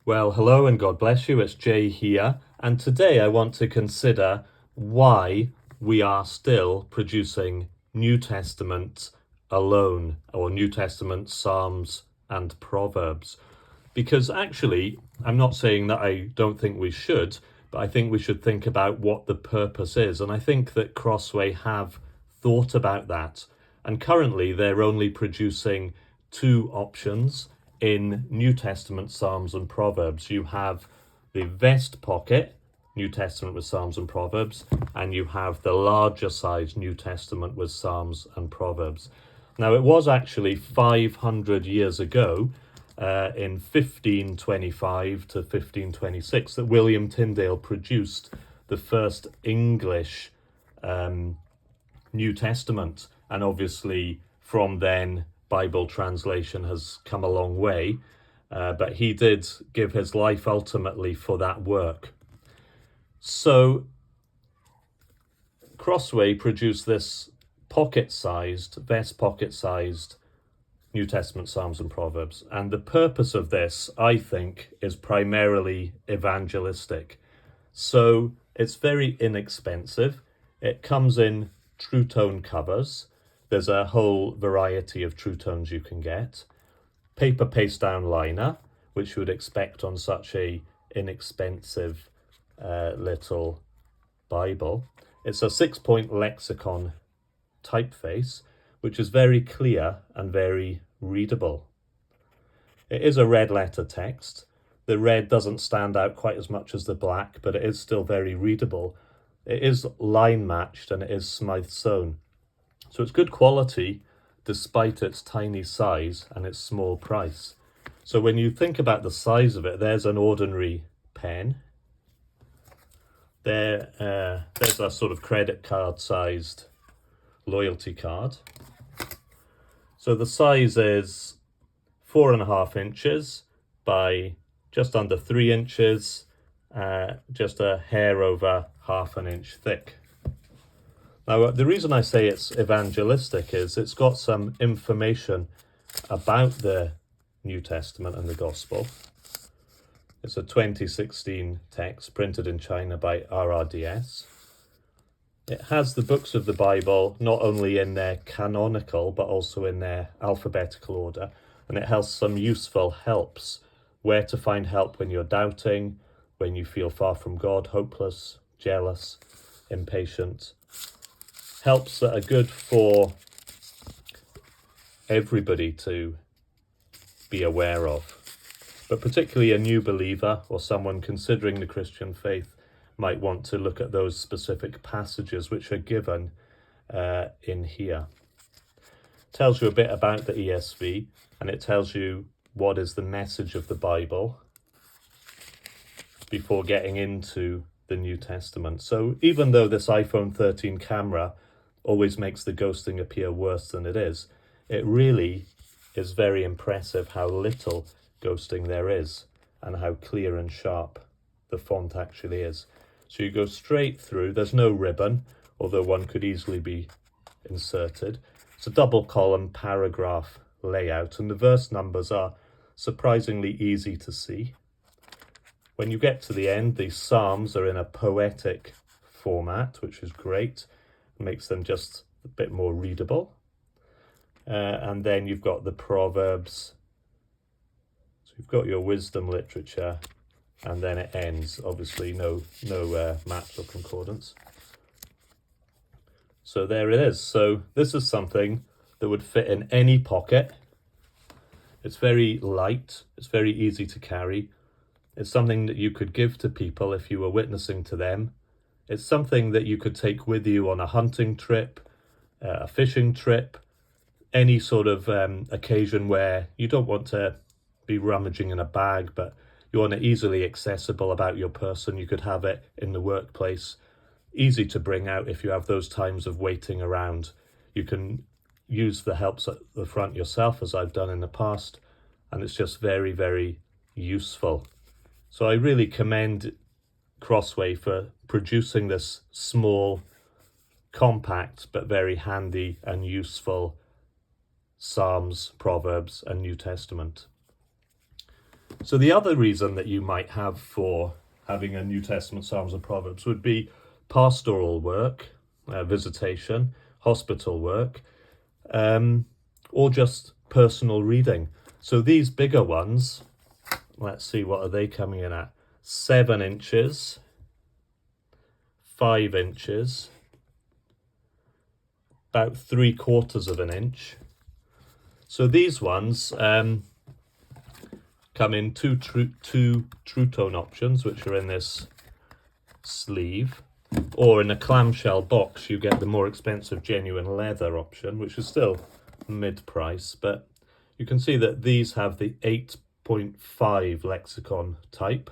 Well, hello and God bless you. It's Jay here. And today I want to consider why we are still producing New Testament alone, or New Testament Psalms and Proverbs. Because actually, I'm not saying that I don't think we should, but I think we should think about what the purpose is. And I think that Crossway have thought about that. And currently, they're only producing two options in New Testament Psalms and Proverbs. You have the vest pocket, New Testament with Psalms and Proverbs, and you have the larger size New Testament with Psalms and Proverbs. Now, it was actually 500 years ago, in 1525 to 1526, that William Tyndale produced the first English New Testament. And obviously, from then, Bible translation has come a long way. But he did give his life ultimately for that work. So Crossway produced this pocket-sized, vest pocket-sized New Testament Psalms and Proverbs. And the purpose of this, I think, is primarily evangelistic. So it's very inexpensive. It comes in true tone covers. There's a whole variety of true tones you can get. Paper paste down liner, which you would expect on such a inexpensive little Bible. It's a 6-point lexicon typeface, which is very clear and very readable. It is a red letter text. The red doesn't stand out quite as much as the black, but it is still very readable. It is line matched and it is smooth sewn. So it's good quality despite its tiny size and its small price. So when you think about the size of it, there's an ordinary pen. There's a sort of credit card sized loyalty card. So the size is 4.5 inches by just under 3 inches, just a hair over half an inch thick. Now, the reason I say it's evangelistic is it's got some information about the New Testament and the Gospel. It's a 2016 text printed in China by RRDS. It has the books of the Bible not only in their canonical but also in their alphabetical order, and it has some useful helps. Where to find help when you're doubting, when you feel far from God, hopeless, jealous, impatient. Helps that are good for everybody to be aware of. But particularly a new believer or someone considering the Christian faith might want to look at those specific passages which are given in here. It tells you a bit about the ESV, and it tells you what is the message of the Bible before getting into the New Testament. So even though this iPhone 13 camera always makes the ghosting appear worse than it is, it really is very impressive how little ghosting there is and how clear and sharp the font actually is. So you go straight through. There's no ribbon, although one could easily be inserted. It's a double column paragraph layout, and the verse numbers are surprisingly easy to see. When you get to the end, the Psalms are in a poetic format, which is great. It makes them just a bit more readable. And then you've got the Proverbs. So you've got your wisdom literature, and then it ends. Obviously, no maps or concordance. So there it is. So this is something that would fit in any pocket. It's very light. It's very easy to carry. It's something that you could give to people if you were witnessing to them. It's something that you could take with you on a hunting trip, a fishing trip, any sort of occasion where you don't want to be rummaging in a bag, but you want it easily accessible about your person. You could have it in the workplace, easy to bring out if you have those times of waiting around. You can use the helps at the front yourself, as I've done in the past, and it's just very, very useful. So I really commend Crossway for producing this small, compact, but very handy and useful Psalms, Proverbs, and New Testament. So the other reason that you might have for having a New Testament Psalms and Proverbs would be pastoral work, visitation, hospital work, or just personal reading. So these bigger ones, let's see, what are they coming in at? 7 inches, 5 inches, about 3/4 of an inch. So these ones come in two true tone options, which are in this sleeve, or in a clamshell box you get the more expensive genuine leather option, which is still mid-price, but you can see that these have the 8.5 lexicon type,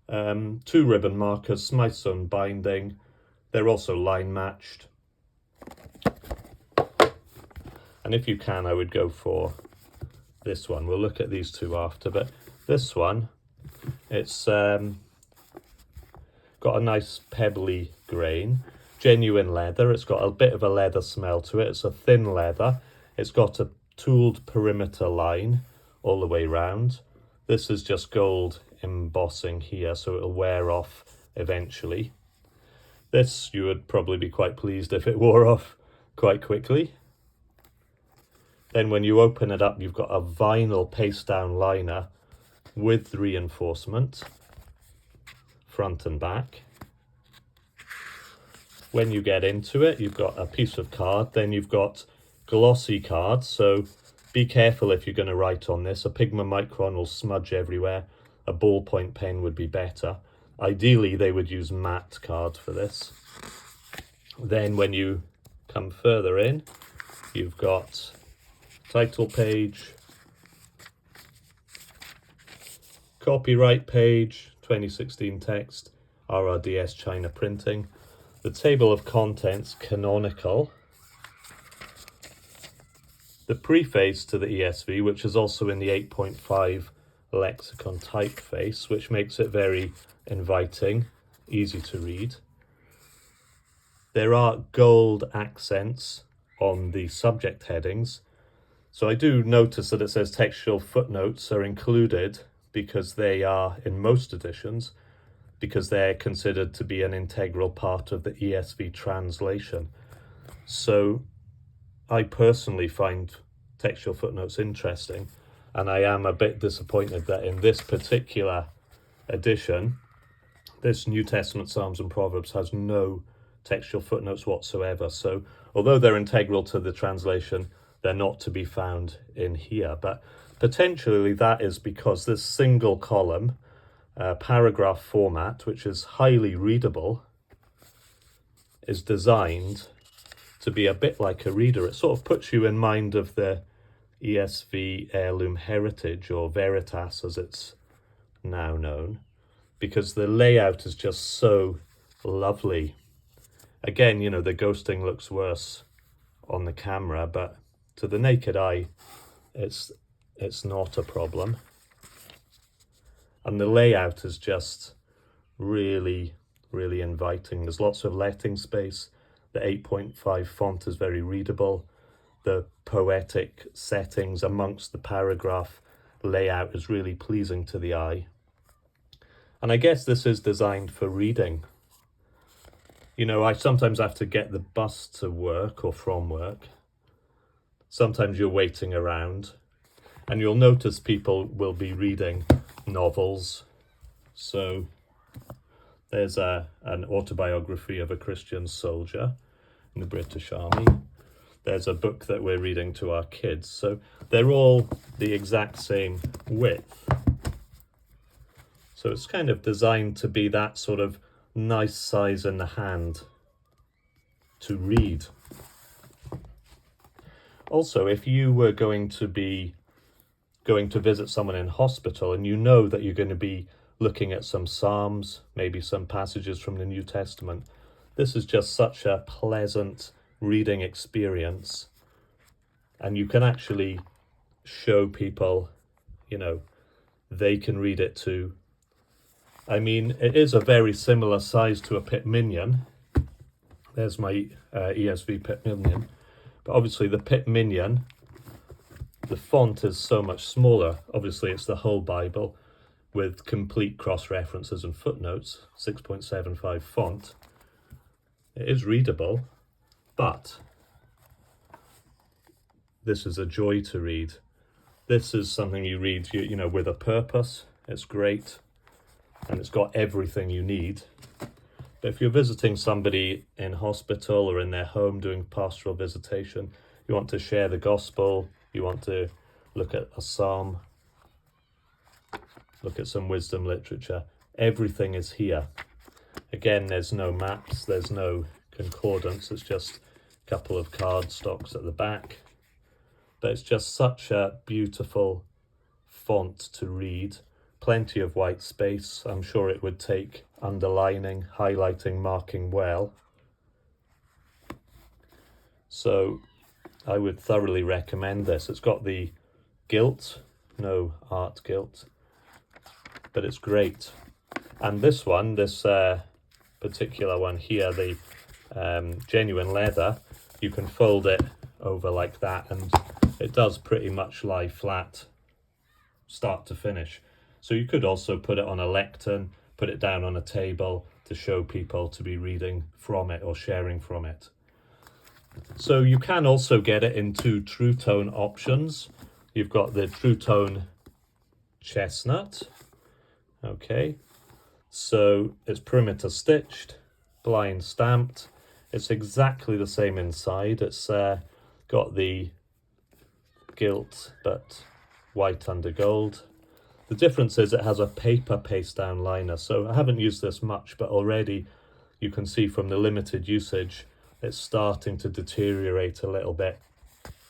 2 ribbon markers, Smythe sewn binding. They're also line matched, and if you can, I would go for this one. We'll look at these two after, but this one, it's got a nice pebbly grain, genuine leather. It's got a bit of a leather smell to it. It's a thin leather. It's got a tooled perimeter line all the way round. This is just gold embossing here, so it'll wear off eventually. This, you would probably be quite pleased if it wore off quite quickly. Then when you open it up, you've got a vinyl paste down liner with reinforcement, front and back. When you get into it, you've got a piece of card, then you've got glossy cards, so be careful if you're going to write on this. A Pigma Micron will smudge everywhere. A ballpoint pen would be better. Ideally, they would use matte card for this. Then when you come further in, you've got title page, copyright page, 2016 text, RRDS China printing, the table of contents canonical, the preface to the ESV, which is also in the 8.5 lexicon typeface, which makes it very inviting, easy to read. There are gold accents on the subject headings. So I do notice that it says textual footnotes are included because they are, in most editions, because they're considered to be an integral part of the ESV translation. So I personally find textual footnotes interesting, and I am a bit disappointed that in this particular edition, this New Testament Psalms and Proverbs has no textual footnotes whatsoever. So although they're integral to the translation, they're not to be found in here. But potentially that is because this single column paragraph format, which is highly readable, is designed to be a bit like a reader. It sort of puts you in mind of the ESV Heirloom Heritage, or Veritas as it's now known, because the layout is just so lovely. Again, you know, the ghosting looks worse on the camera, but to the naked eye, it's not a problem. And the layout is just really, really inviting. There's lots of letting space. The 8.5 font is very readable. The poetic settings amongst the paragraph layout is really pleasing to the eye. And I guess this is designed for reading. You know, I sometimes have to get the bus to work or from work. Sometimes you're waiting around, and you'll notice people will be reading novels. So there's an autobiography of a Christian soldier in the British Army. There's a book that we're reading to our kids. So they're all the exact same width. So it's kind of designed to be that sort of nice size in the hand to read. Also, if you were going to visit someone in hospital and you know that you're going to be looking at some Psalms, maybe some passages from the New Testament, this is just such a pleasant reading experience. And you can actually show people, you know, they can read it too. I mean, it is a very similar size to a Pit Minion. There's my ESV Pit Minion. But obviously the Pit Minion the font is so much smaller. Obviously, it's the whole Bible with complete cross-references and footnotes, 6.75 font. It is readable, but this is a joy to read. This is something you read, you know, with a purpose. It's great, and it's got everything you need. But if you're visiting somebody in hospital or in their home doing pastoral visitation, you want to share the gospel, you want to look at a psalm, look at some wisdom literature, everything is here. Again, there's no maps, there's no concordance, it's just a couple of card stocks at the back. But it's just such a beautiful font to read. Plenty of white space. I'm sure it would take underlining, highlighting, marking well. So I would thoroughly recommend this. It's got the gilt, no art gilt, but it's great. And this one, this particular one here, the genuine leather, you can fold it over like that, and it does pretty much lie flat, start to finish. So you could also put it on a lectern, put it down on a table to show people to be reading from it or sharing from it. So you can also get it in two True Tone options. You've got the True Tone chestnut. Okay, so it's perimeter stitched, blind stamped. It's exactly the same inside. It's got the gilt but white under gold. The difference is it has a paper paste down liner, so I haven't used this much, but already you can see from the limited usage it's starting to deteriorate a little bit.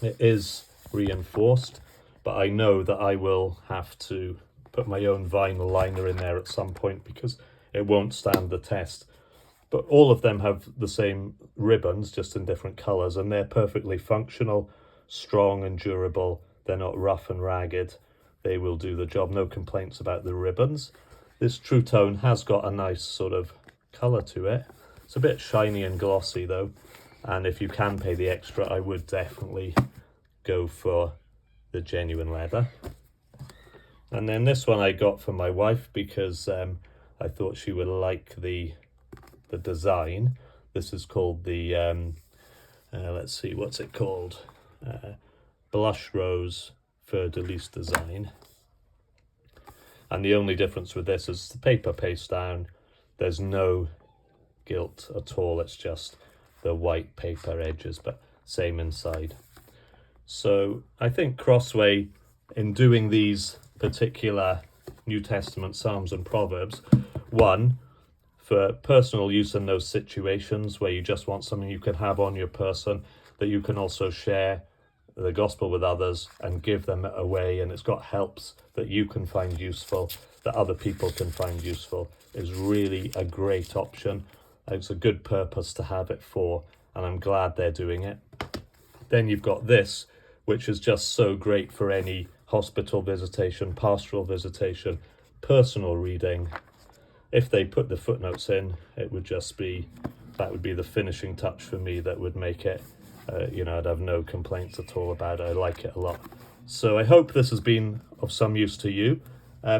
It is reinforced, but I know that I will have to put my own vinyl liner in there at some point because it won't stand the test. But all of them have the same ribbons, just in different colours, and they're perfectly functional, strong and durable. They're not rough and ragged. They will do the job. No complaints about the ribbons. This True Tone has got a nice sort of colour to it. It's a bit shiny and glossy though, and if you can pay the extra, I would definitely go for the genuine leather. And then this one I got for my wife because I thought she would like the design. This is called the let's see, what's it called? Blush Rose Fleur de Lis design. And the only difference with this is the paper paste down. There's no gilt at all. It's just the white paper edges, but same inside. So I think Crossway, in doing these particular New Testament Psalms and Proverbs, one, for personal use in those situations where you just want something you can have on your person that you can also share the gospel with others and give them away, and it's got helps that you can find useful, that other people can find useful, is really a great option. It's a good purpose to have it for, and I'm glad they're doing it. Then you've got this, which is just so great for any hospital visitation, pastoral visitation, personal reading. If they put the footnotes in, it would just be, that would be the finishing touch for me that would make it, I'd have no complaints at all about it. I like it a lot. So I hope this has been of some use to you.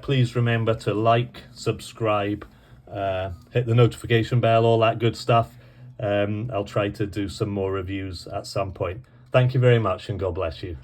Please remember to like, subscribe, hit the notification bell, all that good stuff. I'll try to do some more reviews at some point. Thank you very much, and God bless you.